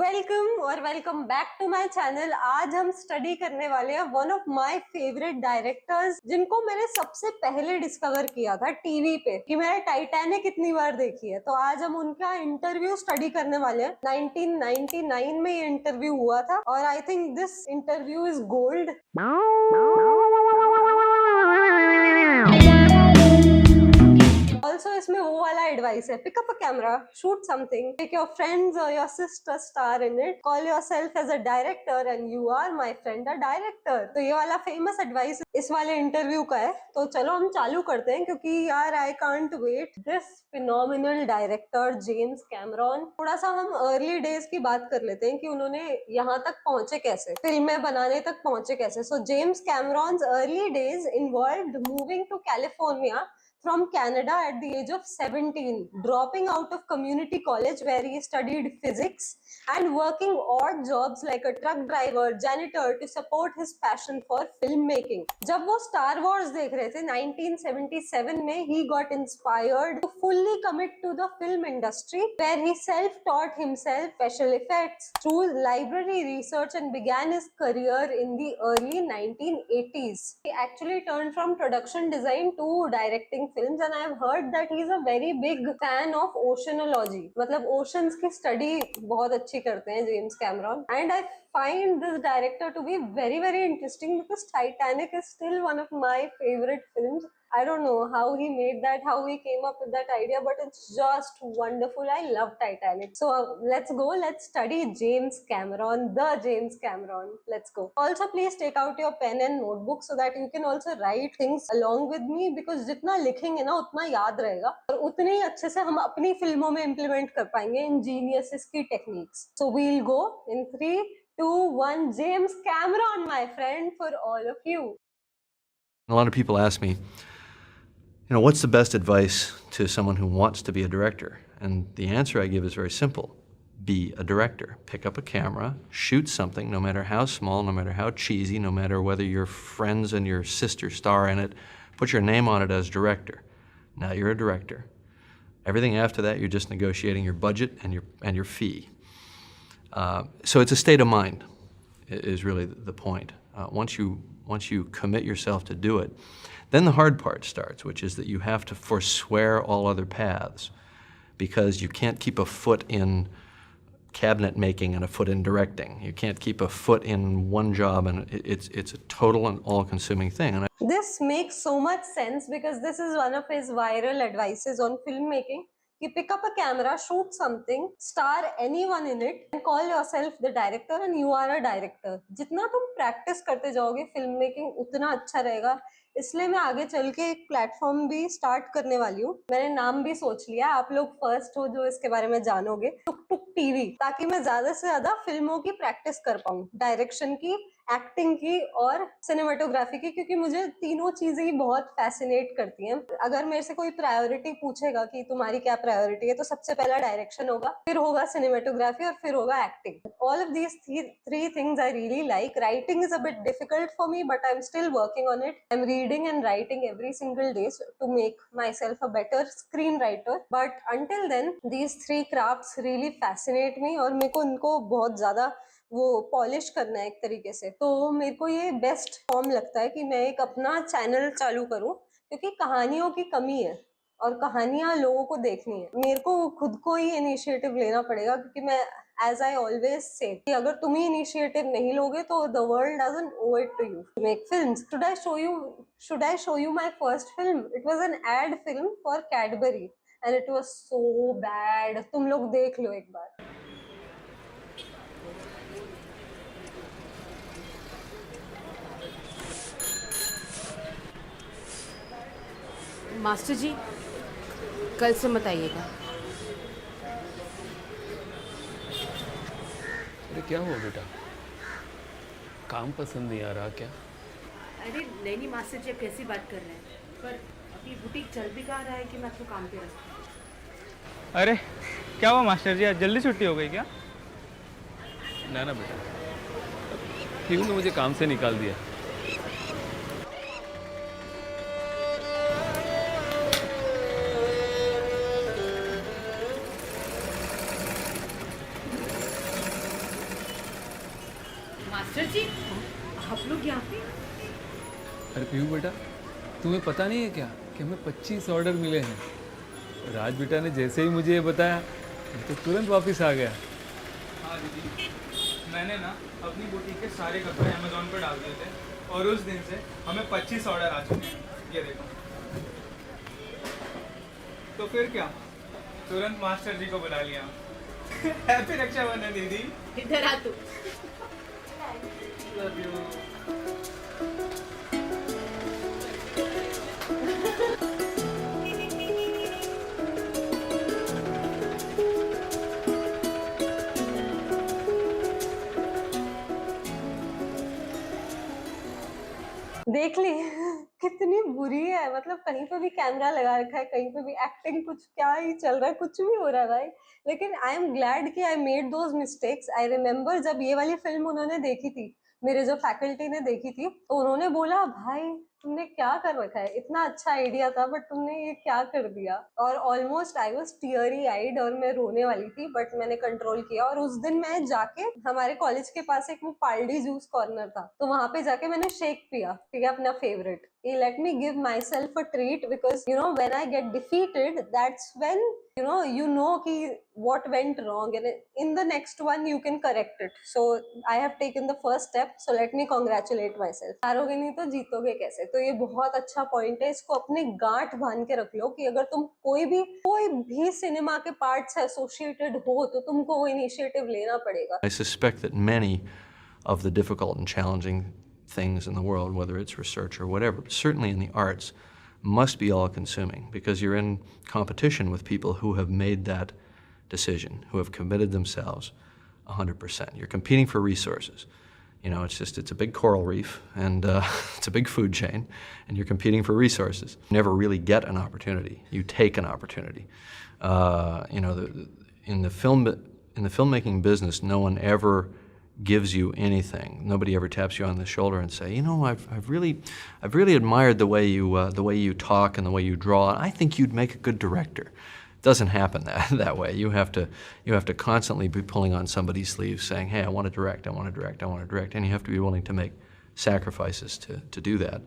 Welcome और welcome back to my channel. आज हम स्टडी करने वाले हैं one of my favourite directors, जिनको मैंने सबसे पहले डिस्कवर किया था टीवी पे कि मैंने टाइटैनिक कितनी बार देखी है। तो आज हम उनका इंटरव्यू स्टडी करने वाले हैं। 1999 में ये इंटरव्यू हुआ था और I think this interview is gold. Also इसमें वो वाला एडवाइस है, pick up a camera, shoot something, take your friends और your sister star in it, call yourself as a director and you are my friend a director. तो ये वाला famous advice इस वाले इंटरव्यू का है। तो चलो हम चालू करते हैं, क्योंकि यार I can't wait. This phenomenal director James Cameron. थोड़ा सा हम अर्ली डेज की बात कर लेते हैं कि उन्होंने यहाँ तक पहुंचे कैसे, फिल्में बनाने तक पहुंचे कैसे। So James Cameron's early days involved moving to California from Canada at the age of 17, dropping out of community college where he studied physics and working odd jobs like a truck driver, janitor to support his passion for filmmaking. जब वो Star Wars देख रहे थे 1977 में, he got inspired to fully commit to the film industry where he self-taught himself special effects through library research and began his career in the early 1980s. He actually turned from production design to directing films and I have heard that he is a very big fan of oceanology. मतलब oceans की study बहुत अच्छी करते हैं James Cameron, and I find this director to be very interesting because Titanic is still one of my favorite films. I don't know how he made that, how he came up with that idea, but it's just wonderful. I love Titanic. So let's go, let's study James Cameron, the James Cameron. Let's go. Also, please take out your pen and notebook so that you can also write things along with me, because जितना लिखेंगे ना उतना याद रहेगा और उतने ही अच्छे से हम अपनी फिल्मों में implement कर पाएंगे ingenious की techniques. So we'll go in 3, 2, 1. James Cameron, my friend, for all of you. A lot of people ask me, what's the best advice to someone who wants to be a director? And the answer I give is very simple. Be a director. Pick up a camera, shoot something, no matter how small, no matter how cheesy, no matter whether your friends and your sister star in it. Put your name on it as director. Now you're a director. Everything after that, you're just negotiating your budget and your fee. So it's a state of mind is really the point. Once you commit yourself to do it, then the hard part starts, which is that you have to forswear all other paths, because you can't keep a foot in cabinet making and a foot in directing. You can't keep a foot in one job, and it's a total and all-consuming thing. This makes so much sense because this is one of his viral advices on filmmaking. कि pick up a camera, shoot something, star anyone in it, and call yourself the director and you are a director. जितना तुम practice करते जाओगे film making उतना अच्छा रहेगा। इसलिए मैं आगे चल के एक प्लेटफॉर्म भी स्टार्ट करने वाली हूँ। मैंने नाम भी सोच लिया, आप लोग फर्स्ट हो जो इसके बारे में जानोगे, टुक टुक टीवी, ताकि मैं ज्यादा से ज्यादा फिल्मों की प्रैक्टिस कर पाऊँ, डायरेक्शन की, एक्टिंग की और सिनेमेटोग्राफी की, क्योंकि मुझे तीनों चीजें ही बहुत फैसिनेट करती हैं। अगर मेरे से कोई प्रायोरिटी पूछेगा कि तुम्हारी क्या प्रायोरिटी है, तो सबसे पहला डायरेक्शन होगा, फिर होगा सिनेमेटोग्राफी और फिर होगा acting. All of these three things I really like. Writing is a bit difficult for me, but I am still working on it. I am reading and writing every single day to make myself a better screenwriter, but until then these three crafts really fascinate me और मेरे को इनको बहुत ज्यादा वो polish करना है एक तरीके से। तो मेरे को ये बेस्ट फॉर्म लगता है कि मैं एक अपना चैनल चालू करूं, क्योंकि कहानियों की कमी है और कहानियां लोगों को देखनी है। मेरे को खुद को ही इनिशिएटिव लेना पड़ेगा, क्योंकि मैं एज आई ऑलवेज से कि अगर तुम ही इनिशिएटिव नहीं लोगे तो the world doesn't owe it to you to make films. Should I show you my first film? It was an ad film for Cadbury and it was so bad. तुम लोग देख लो एक बार। मास्टर जी, कल से मत आइएगा। अरे क्या हुआ बेटा? काम पसंद नहीं आ रहा क्या? अरे नहीं मास्टर जी, आप कैसी बात कर रहे हैं? पर अभी बुटीक चल भी कहाँ रहा है कि मैं आपको काम पे रखूं? अरे क्या हुआ मास्टर जी, आज जल्दी छुट्टी हो गई क्या? ना बेटा, पीहू ने मुझे काम से निकाल दिया। मास्टर जी आप लोग यहाँ पे अरे पीहू बेटा, तुम्हें पता नहीं है क्या कि हमें 25 ऑर्डर मिले हैं। राज बेटा ने जैसे ही मुझे ये बताया, मैं तो तुरंत वापस आ गया। हाँ दीदी, मैंने ना अपनी बुटीक के सारे कपड़े अमेजोन पर डाल दिए थे और उस दिन से हमें 25 ऑर्डर आ चुके हैं। ये देखो। तो फिर क्या, तुरंत मास्टर जी को बुला लिया। हैप्पी रक्षाबंधन दीदी। इधर आ तू लव यू। देख ली कितनी बुरी है, मतलब कहीं पे भी कैमरा लगा रखा है, कहीं पे भी एक्टिंग, कुछ क्या ही चल रहा है, कुछ भी हो रहा है भाई। लेकिन आई एम ग्लैड कि I made those mistakes. I remember जब ये वाली फिल्म उन्होंने देखी थी, मेरे जो फैकल्टी ने देखी थी, तो उन्होंने बोला भाई तुमने क्या कर रखा है, इतना अच्छा आइडिया था बट तुमने ये क्या कर दिया। और ऑलमोस्ट आई वाज टीयरी आइड और मैं रोने वाली थी, बट मैंने कंट्रोल किया। और उस दिन मैं जाके, हमारे कॉलेज के पास एक वो पार्डी जूस कॉर्नर था, तो वहां पे जाके मैंने शेक पिया, ठीक है, अपना favourite. He let me give myself a treat because when I get defeated, that's when you know कि what went wrong, and in the next one you can correct it. So I have taken the first step, so let me congratulate myself. हारोगे नहीं तो जीतोगे कैसे। तो ये बहुत अच्छा point है, इसको अपने गांठ बांध के रख लो कि अगर तुम कोई भी सिनेमा के पार्ट से एसोसिएटेड हो तो तुमको वो इनिशिएटिव लेना पड़ेगा। I suspect that many of the difficult and challenging things in the world, whether it's research or whatever, but certainly in the arts, must be all-consuming because you're in competition with people who have made that decision, who have committed themselves 100%. You're competing for resources. It's a big coral reef, and it's a big food chain, and you're competing for resources. You never really get an opportunity. You take an opportunity. In the filmmaking business, no one ever gives you anything. Nobody ever taps you on the shoulder and say, I've really admired the way you talk and the way you draw. I think you'd make a good director. It doesn't happen that way. You have to constantly be pulling on somebody's sleeves, saying, hey, I want to direct, I want to direct, I want to direct, and you have to be willing to make sacrifices to do that.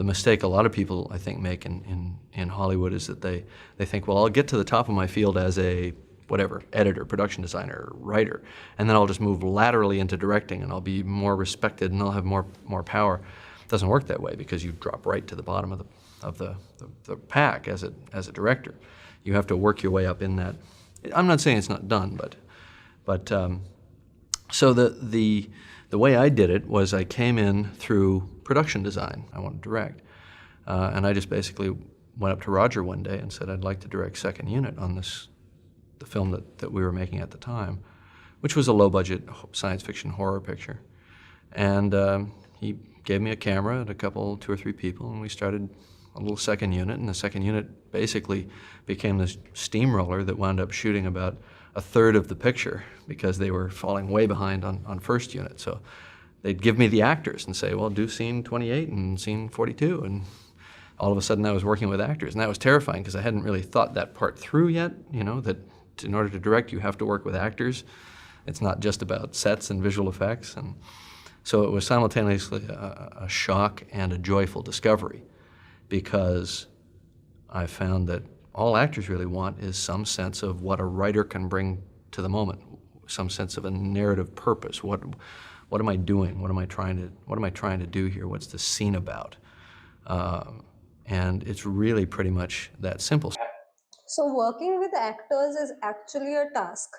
The mistake a lot of people, I think, make in Hollywood is that they think, well, I'll get to the top of my field as a whatever, editor, production designer, writer, and then I'll just move laterally into directing and I'll be more respected and I'll have more power. It doesn't work that way because you drop right to the bottom of the pack as a director. You have to work your way up in that. I'm not saying it's not done, but so the way I did it was I came in through production design. I wanted to direct, and I just basically went up to Roger one day and said I'd like to direct second unit on the film that we were making at the time, which was a low-budget science fiction horror picture. And he gave me a camera and two or three people, and we started a little second unit, and the second unit basically became this steamroller that wound up shooting about a third of the picture because they were falling way behind on first unit. So they'd give me the actors and say, well, do scene 28 and scene 42, and all of a sudden I was working with actors, and that was terrifying because I hadn't really thought that part through yet, that in order to direct, you have to work with actors. It's not just about sets and visual effects. And so it was simultaneously a shock and a joyful discovery because I found that all actors really want is some sense of what a writer can bring to the moment, some sense of a narrative purpose. What am I doing? What am I trying to do here? What's the scene about? And it's really pretty much that simple. So working with actors is actually a task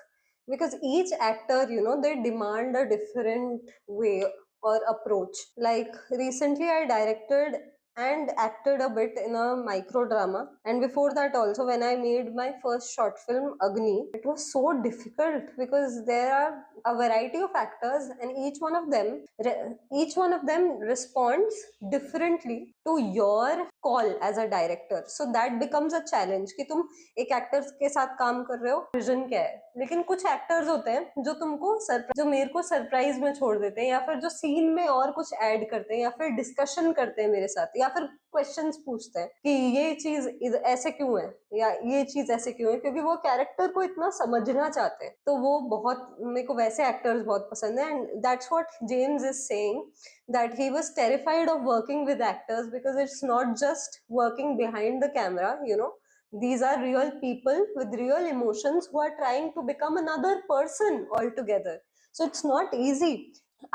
because each actor, they demand a different way or approach. Like recently I directed and acted a bit in a micro drama, and before that also when I made my first short film Agni, it was so difficult because there are a variety of actors and each one of them responds differently to your call as a director. So that becomes a challenge कि तुम एक actor के साथ काम कर रहे हो, vision क्या है, लेकिन कुछ एक्टर्स होते हैं जो तुमको जो मेरे को सरप्राइज में छोड़ देते हैं, या फिर जो सीन में और कुछ ऐड करते हैं, या फिर डिस्कशन करते हैं मेरे साथ, या फिर क्वेश्चंस पूछते हैं कि ये चीज ऐसे क्यों है, या ये चीज ऐसे क्यों है, क्योंकि वो कैरेक्टर को इतना समझना चाहते हैं। तो वो बहुत, मेरे को वैसे एक्टर्स बहुत पसंद है, and that's what James is saying, that he was terrified of working with actors because it's not just working behind the camera, you know, these are real people with real emotions who are trying to become another person altogether. So it's not easy.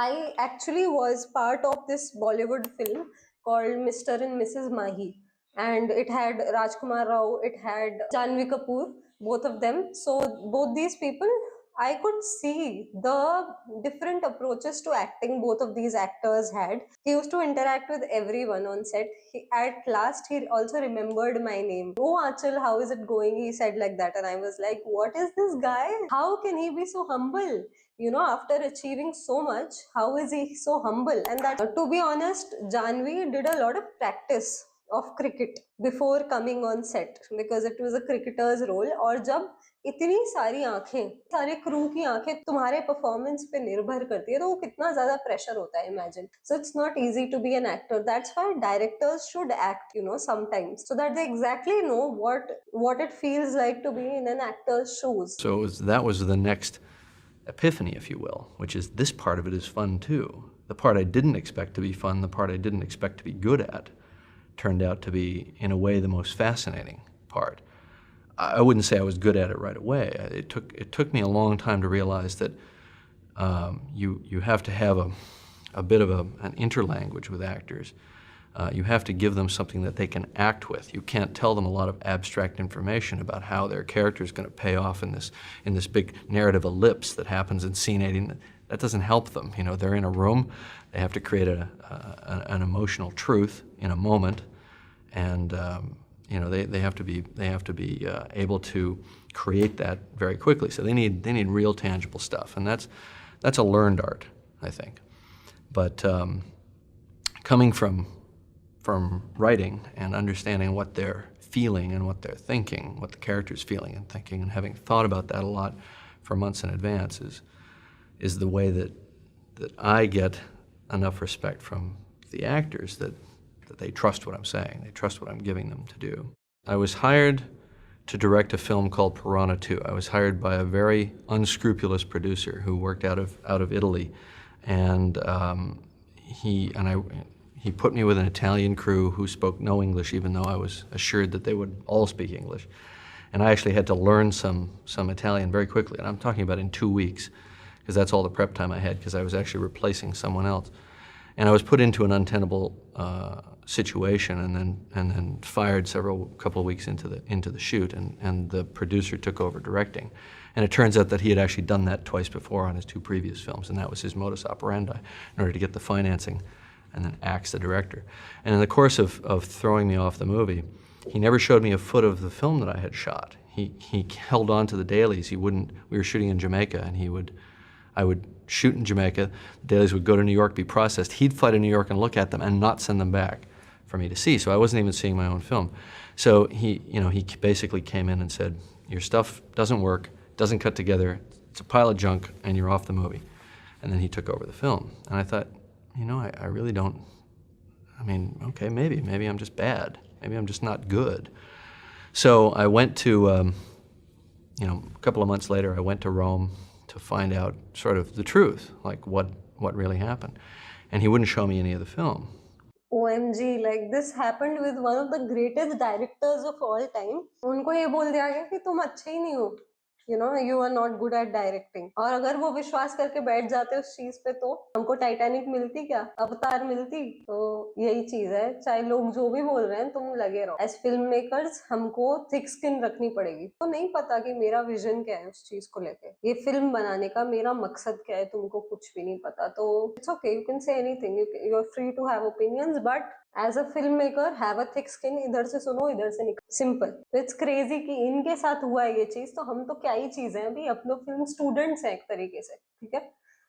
I actually was part of this Bollywood film called Mr. and Mrs. Mahi, and it had Rajkumar Rao, it had Janvi Kapoor, both of them. So both these people, I could see the different approaches to acting both of these actors had. He used to interact with everyone on set. At last, he also remembered my name. Oh, Achal, how is it going? He said like that. And I was like, what is this guy? How can he be so humble? You know, after achieving so much, how is he so humble? And that, to be honest, Janvi did a lot of practice of cricket before coming on set because it was a cricketer's role. और जब इतनी सारी आंखें, सारे crew की आंखें तुम्हारे performance पे निर्भर करती है, तो वो कितना ज्यादा प्रेशर होता है, imagine. So it's not easy to be an actor. That's why directors should act, you know, sometimes, so that they exactly know what it feels like to be in an actor's shoes. So that was the next epiphany, if you will, which is this part of it is fun too. The part I didn't expect to be fun, the part I didn't expect to be good at, turned out to be, in a way, the most fascinating part. I wouldn't say I was good at it right away. It took me a long time to realize that you have to have a bit of an interlanguage with actors. You have to give them something that they can act with. You can't tell them a lot of abstract information about how their character is going to pay off in this big narrative ellipse that happens in scene 80. That doesn't help them. You know, they're in a room. They have to create an emotional truth in a moment, and you know, they have to be able to create that very quickly. So they need real tangible stuff, and that's a learned art, I think. But coming from writing and understanding what they're feeling and what they're thinking, what the character's feeling and thinking, and having thought about that a lot for months in advance is the way that I get enough respect from the actors that they trust what I'm saying, they trust what I'm giving them to do. I was hired to direct a film called Piranha 2. I was hired by a very unscrupulous producer who worked out of Italy, and he put me with an Italian crew who spoke no English, even though I was assured that they would all speak English. And I actually had to learn some Italian very quickly, and I'm talking about in 2 weeks, because that's all the prep time I had, because I was actually replacing someone else. And I was put into an untenable situation, and then fired couple of weeks into the shoot, and the producer took over directing. And it turns out that he had actually done that twice before on his 2 previous films, and that was his modus operandi in order to get the financing and then axe the director. And in the course of throwing me off the movie, he never showed me a foot of the film that I had shot. He held on to the dailies. He wouldn't. We were shooting in Jamaica, and I would shoot in Jamaica. The dailies would go to New York, be processed. He'd fly to New York and look at them and not send them back for me to see. So I wasn't even seeing my own film. So he basically came in and said, "Your stuff doesn't work, doesn't cut together. It's a pile of junk, and you're off the movie." And then he took over the film. And I thought, I really don't. I mean, okay, maybe I'm just bad. Maybe I'm just not good. So I went to, a couple of months later, I went to Rome to find out sort of the truth, like what really happened. And he wouldn't show me any of the film. OMG, like this happened with one of the greatest directors of all time. उनको ये बोल दिया गया कि तुम अच्छे ही नहीं हो, you are not good at directing. और अगर वो विश्वास करके बैठ जाते उस चीज पे, तो हमको टाइटैनिक मिलती क्या, अवतार मिलती. तो यही चीज है, चाहे लोग जो भी बोल रहे हैं, तुम लगे रहो. एज फिल्म मेकर्स हमको थिक स्किन रखनी पड़ेगी. तो नहीं पता कि मेरा विजन क्या है उस चीज को लेके, ये फिल्म बनाने का मेरा मकसद क्या है, तुमको कुछ भी नहीं पता. तो it's okay, you can say anything, you are free to have opinions, but as a filmmaker have a thick skin. इधर से सुनो, इधर से निकल. सिंपल. इट्स क्रेजी कि इनके साथ हुआ है ये चीज, तो हम तो क्या ही चीज है, अभी अपने फिल्म स्टूडेंट्स हैं एक तरीके से. ठीक है,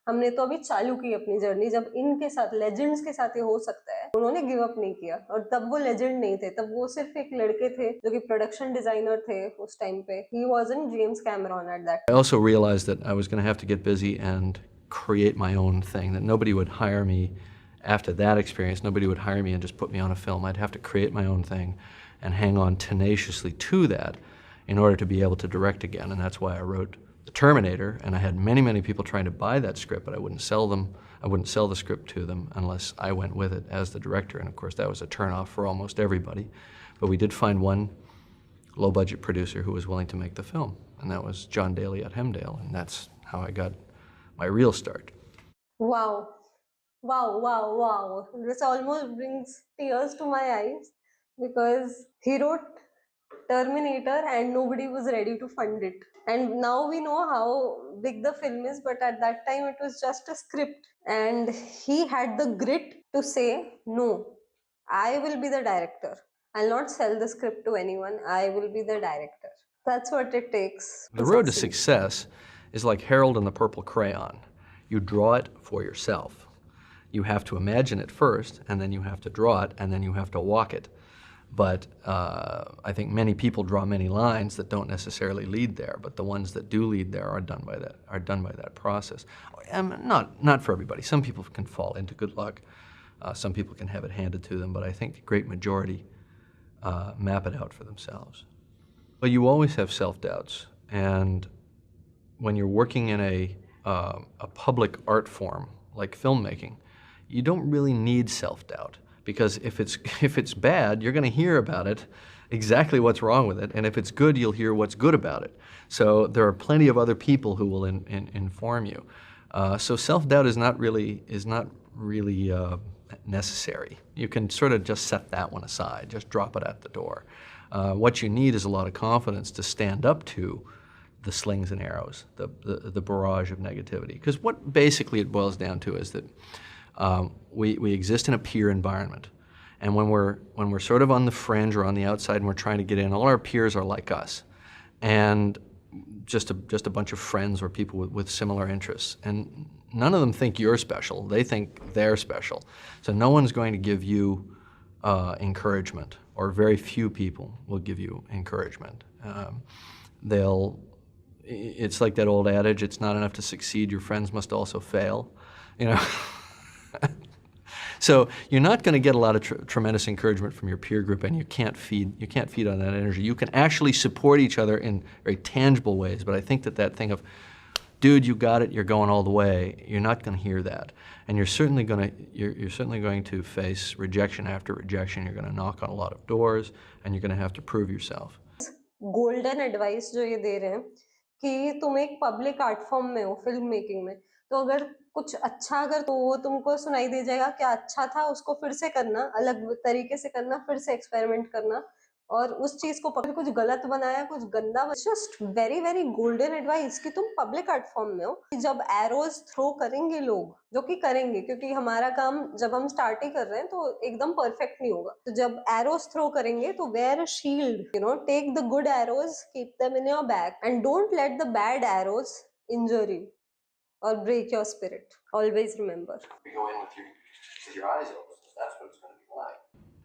हमने तो अभी चालू की अपनी जर्नी, जब इनके साथ लेजेंड्स के साथ ये हो सकता है। उन्होंने गिव अप नहीं किया, और तब वो लेजेंड नहीं थे, तब वो सिर्फ एक लड़के थे जो कि प्रोडक्शन डिजाइनर थे उस टाइम पे। He wasn't James Cameron at that. I also realized that I was going to have to get busy and create my own thing, that nobody would hire me after that experience. Nobody would hire me and just put me on a film. I'd have to create my own thing and hang on tenaciously to that in order to be able to direct again. And that's why I wrote The Terminator, and I had many, many people trying to buy that script, but I wouldn't sell them. I wouldn't sell the script to them unless I went with it as the director. And of course, that was a turnoff for almost everybody. But we did find one low-budget producer who was willing to make the film, and that was John Daly at Hemdale, and that's how I got my real start. Wow. Wow, wow, wow. This almost brings tears to my eyes, because he wrote Terminator and nobody was ready to fund it. And now we know how big the film is, but at that time it was just a script. And he had the grit to say, no, I will be the director. I'll not sell the script to anyone. I will be the director. That's what it takes. The road to success is like Harold and the Purple Crayon. You draw it for yourself. You have to imagine it first, and then you have to draw it, and then you have to walk it. But I think many people draw many lines that don't necessarily lead there, but the ones that do lead there are done by that process. And not for everybody. Some people can fall into good luck. Some people can have it handed to them, but I think the great majority map it out for themselves. But you always have self-doubts, and when you're working in a public art form like filmmaking, you don't really need self-doubt, because if it's bad, you're going to hear about it, exactly what's wrong with it, and if it's good, you'll hear what's good about it. So there are plenty of other people who will inform you. So self-doubt is not really necessary. You can sort of just set that one aside, just drop it at the door. What you need is a lot of confidence to stand up to the slings and arrows, the barrage of negativity. Because what basically it boils down to is that we exist in a peer environment, and when we're sort of on the fringe or on the outside and we're trying to get in, all our peers are like us, and just a bunch of friends or people with similar interests, and none of them think you're special. They think they're special. So no one's going to give you encouragement, or very few people will give you encouragement. It's like that old adage, it's not enough to succeed, your friends must also fail, you know. So you're not going to get a lot of tremendous encouragement from your peer group, and you can't feed on that energy. You can actually support each other in very tangible ways, but I think that thing of, dude, you got it, you're going all the way, you're not going to hear that. And you're certainly going to face rejection after rejection. You're going to knock on a lot of doors, and you're going to have to prove yourself. Golden advice जो ये दे रहे हैं कि तुम एक public art form में हो, film making में, तो अगर कुछ अच्छा अगर तो वो तुमको सुनाई दे जाएगा, क्या अच्छा था उसको फिर से करना, अलग तरीके से करना, फिर से एक्सपेरिमेंट करना, और उस चीज को पकड़, कुछ गलत बनाया, कुछ गंदा, just very very golden advice कि तुम पब्लिक आर्ट फॉर्म में हो। जब एरोज थ्रो करेंगे लोग, जो कि करेंगे, क्योंकि हमारा काम जब हम स्टार्ट ही कर रहे हैं तो एकदम परफेक्ट नहीं होगा, तो जब एरोज थ्रो करेंगे तो wear a shield, you know, take the good arrows, keep them in your bag, and don't let the bad arrows injure you or break your spirit. Always remember. You go in with your eyes open. That's what it's going to be like.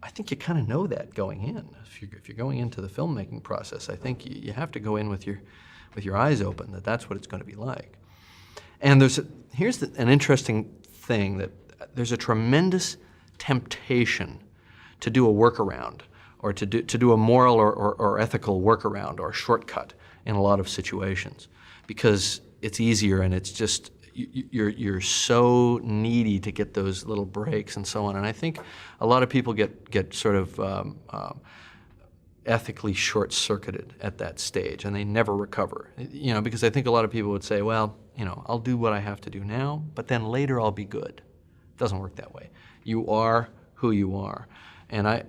I think you kind of know that going in. If you're going into the filmmaking process, I think you have to go in with your eyes open, that's what it's going to be like. And here's an interesting thing, that there's a tremendous temptation to do a workaround, or to do a moral or ethical workaround or shortcut in a lot of situations, because it's easier, and it's just, you're so needy to get those little breaks and so on. And I think a lot of people get sort of ethically short-circuited at that stage, and they never recover. You know, because I think a lot of people would say, well, you know, I'll do what I have to do now, but then later I'll be good. It doesn't work that way. You are who you are. And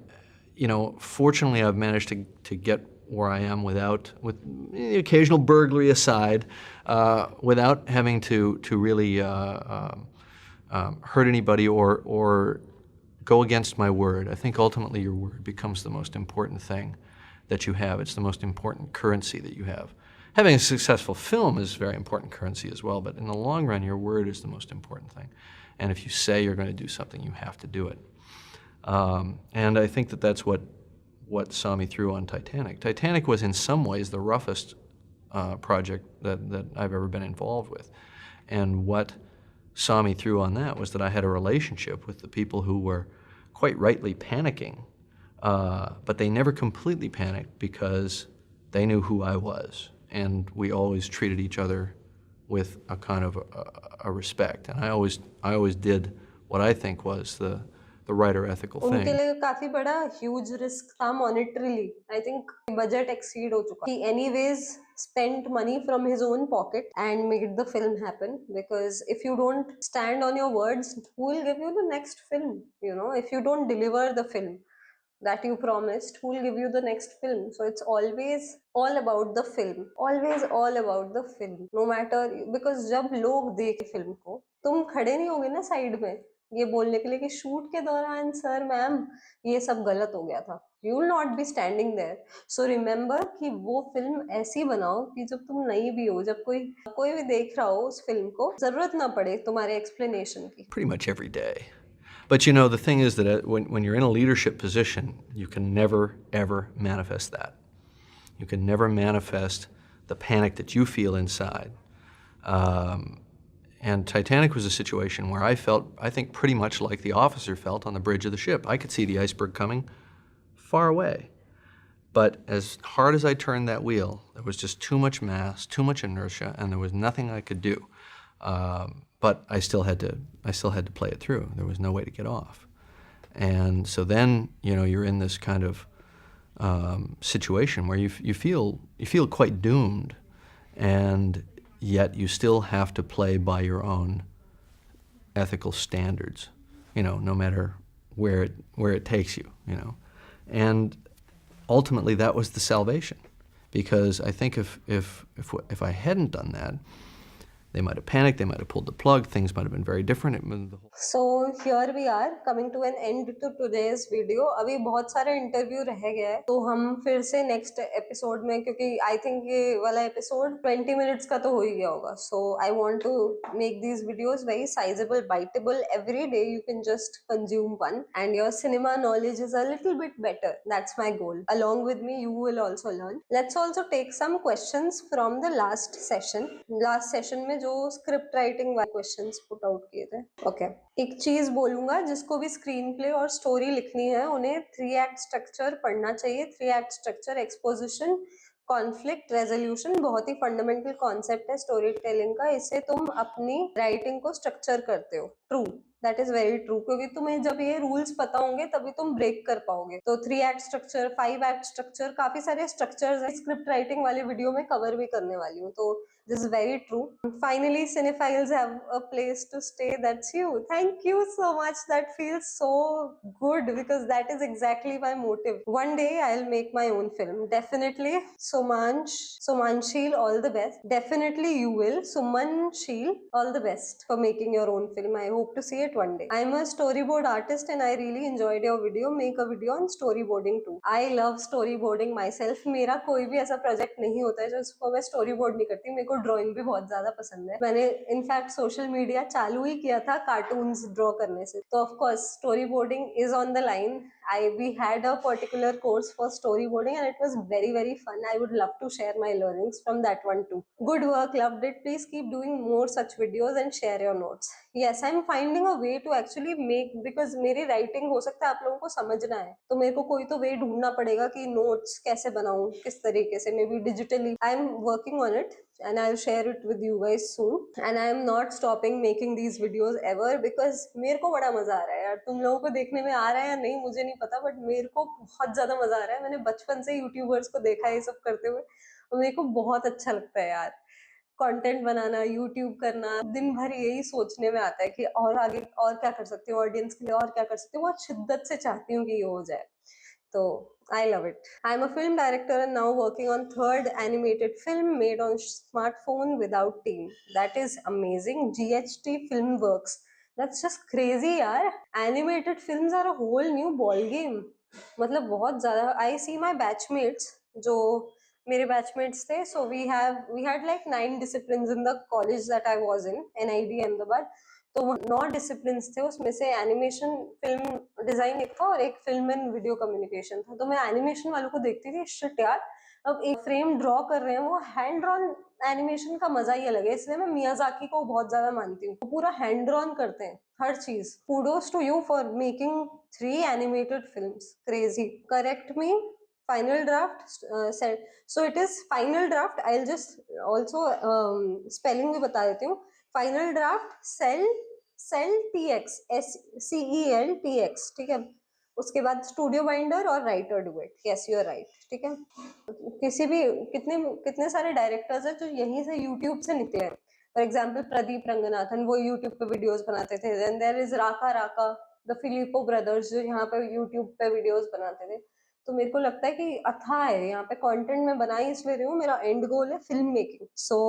fortunately I've managed to get where I am with the occasional burglary aside, without having to really hurt anybody or go against my word. I think ultimately your word becomes the most important thing that you have. It's the most important currency that you have. Having a successful film is very important currency as well, but in the long run, your word is the most important thing. And if you say you're going to do something, you have to do it. And I think that that's what saw me through on Titanic. Titanic was in some ways the roughest project that I've ever been involved with. And what saw me through on that was that I had a relationship with the people who were quite rightly panicking, but they never completely panicked because they knew who I was. And we always treated each other with a kind of a respect. And I always did what I think was the right or ethical उनके thing. लिए काफी बड़ा huge risk था monetarily. I think budget exceed हो चुका. He anyways spent money from his own pocket and made the film happen, because if you don't stand on your words, who will give you the next film? You know, if you don't deliver the film that you promised, who will give you the next film? So it's always all about the film, always all about the film, no matter, because जब लोग देखे film को, तुम खड़े नहीं होगे ना side में ये बोलने के लिए कि शूट के दौरान सर मैम ये सब गलत हो गया था. You will not be standing there. So remember कि वो फिल्म ऐसी बनाओ कि जब तुम नहीं भी हो, जब कोई भी देख रहा हो उस फिल्म को, जरूरत ना पड़े तुम्हारे एक्सप्लेनेशन की. Pretty much every day. But you know, the thing is that when you're in a leadership position, you can never, ever manifest that. You can never manifest the panic that you feel inside. And Titanic was a situation where I felt, I think, pretty much like the officer felt on the bridge of the ship. I could see the iceberg coming far away. But as hard as I turned that wheel, there was just too much mass, too much inertia, and there was nothing I could do. But I still had to play it through. There was no way to get off. And so then, you know, you're in this kind of situation where you feel quite doomed, and yet you still have to play by your own ethical standards, you know, no matter where it takes you, you know. And ultimately that was the salvation, because I think if I hadn't done that, they might have panicked, they might have pulled the plug, things might have been very different. So here we are coming to an end to today's video. अभी बहुत सारे interview रह गया है, तो हम फिर से नेक्स्ट एपिसोड में, क्योंकि आई थिंक ये वाला एपिसोड 20 मिनट्स का तो हो ही गया होगा. So I want to make these videos very sizeable, biteable. Every day you can just consume one and your cinema knowledge is a little bit better. That's my goal. Along with me you will also learn. Let's also take some questions from the last session. Last session में जो script writing वाले questions put out किए थे. Okay, एक चीज बोलूंगा, जिसको भी स्क्रीन प्ले और स्टोरी लिखनी है उन्हें 3 एक्ट स्ट्रक्चर पढ़ना चाहिए. 3 act structure, exposition, conflict, resolution, बहुत ही फंडामेंटल कॉन्सेप्ट है स्टोरी टेलिंग का. इससे तुम अपनी राइटिंग को स्ट्रक्चर करते हो. True, that is very true, क्योंकि तुम्हें जब ये रूल्स पता होंगे तभी तुम ब्रेक कर पाओगे. तो 3 एक्ट स्ट्रक्चर, 5 एक्ट स्ट्रक्चर, काफी सारे स्ट्रक्चर्स स्क्रिप्ट राइटिंग वाले वीडियो में कवर भी करने वाली हूँ. तो this is very true. Finally, cinephiles have a place to stay. That's you. Thank you so much. That feels so good, because that is exactly my motive. One day I'll make my own film. Definitely. Sumanshil, all the best. Definitely you will. Sumanshil, all the best for making your own film. I hope to see it one day. I'm a storyboard artist and I really enjoyed your video. Make a video on storyboarding too. I love storyboarding myself. मेरा कोई भी ऐसा project नहीं होता है जिसको मैं storyboard नहीं करती. मेरे को ड्राइंग भी बहुत ज्यादा पसंद है. मैंने इनफैक्ट सोशल मीडिया चालू ही किया था कार्टून्स ड्रॉ करने से. तो of course story boarding is on the line. We had a particular course for storyboarding and it was very, very fun. I would love to share my learnings from that one too. Good work, loved it. Please keep doing more such videos and share your notes. Yes, I'm finding a way to actually make, because मेरी writing हो सकता है आप लोगों को समझना है, तो मेरे को कोई तो वे ढूंढना पड़ेगा कि notes कैसे बनाऊं, किस तरीके से, maybe digitally. I'm working on it and I'll share it with you guys soon. And I am not stopping making these videos ever, because मेरे को बड़ा मजा आ रहा है यार. तुम लोगों को देखने में आ रहा है या नहीं मुझे नहीं पता, बट मेरे को बहुत ज्यादा मजा आ रहा है. मैंने बचपन से यूट्यूबर्स को देखा है ये सब करते हुए, और मेरे को बहुत अच्छा लगता है यार. कंटेंट बनाना, यूट्यूब करना, दिन भर यही सोचने में आता है कि और आगे और क्या कर सकती हूँ, ऑडियंस के लिए और क्या कर सकती हूँ. बहुत शिद्दत से चाहती हूँ कि ये हो जाए. So I love it. I'm a film director and now working on 3rd animated film made on smartphone without team. That is amazing. GHT Filmworks. That's just crazy यार. Animated films are a whole new ball game. मतलब बहुत ज़्यादा. I see my batchmates जो मेरे batchmates थे, so we had like 9 disciplines in the college that I was in, NID Ahmedabad. तो वो 9 disciplines थे, उसमें से एनिमेशन, फिल्म डिजाइन एक था और एक फिल्म एंड वीडियो कम्युनिकेशन था। तो मैं एनिमेशन वालों को देखती थी, शिट यार, अब एक फ्रेम ड्रॉ कर रहे हैं, वो हैंड ड्रॉन एनिमेशन का मजा ही अलग है। इसलिए मैं मियाजाकी को बहुत ज्यादा मानती हूँ, वो पूरा हैंड ड्रॉन करते हैं हर चीज। kudos to you for making 3 animated films, crazy। correct me, final draft said, so it is final draft। I'll just also spelling भी बता देती हूँ। फाइनल ड्राफ्ट सेल TX, SCEL TX, ठीक है। उसके बाद स्टूडियो बाइंडर और WriterDuet, yes you are right, ठीक है। किसी भी कितने कितने सारे डायरेक्टर्स हैं जो यहीं से यूट्यूब से निकले हैं। फॉर एग्जाम्पल प्रदीप रंगनाथन, वो यूट्यूब पे वीडियोस बनाते थे। Then there is RackaRacka, the Philippou brothers, जो यहाँ पे यूट्यूब पे वीडियोस बनाते थे। तो मेरे को लगता है कि अथाह है यहाँ पे कंटेंट। मैं बना ही इसलिए रही हूँ, मेरा एंड गोल है filmmaking. So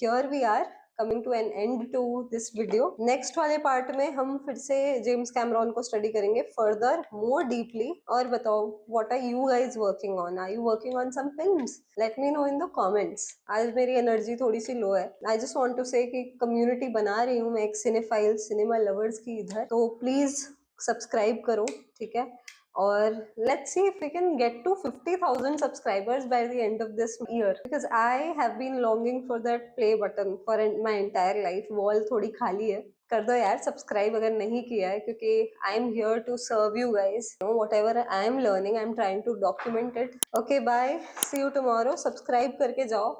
here we are coming to an end to this video. Next वाले पार्ट में हम फिर से जेम्स कैमरॉन को स्टडी करेंगे फर्दर, मोर डीपली। और बताओ, what are you guys working on? Are you working on some films? Let me know in the comments. आज मेरी एनर्जी थोड़ी सी लो है। आई जस्ट वांट टू से कि कम्युनिटी बना रही हूँ मैं एक सिनेफाइल, सिनेमा लवर्स की इधर। तो प्लीज सब्सक्राइब करो, ठीक है। और let's see if we can get to 50,000 subscribers by the end of this year, because I have been longing for that play button for my entire life। wall थोड़ी खाली है, कर दो यार सब्सक्राइब अगर नहीं किया है, क्योंकि I am here to serve you guys. Whatever I am learning, I am trying to document it. Okay bye, see you tomorrow. Subscribe करके जाओ।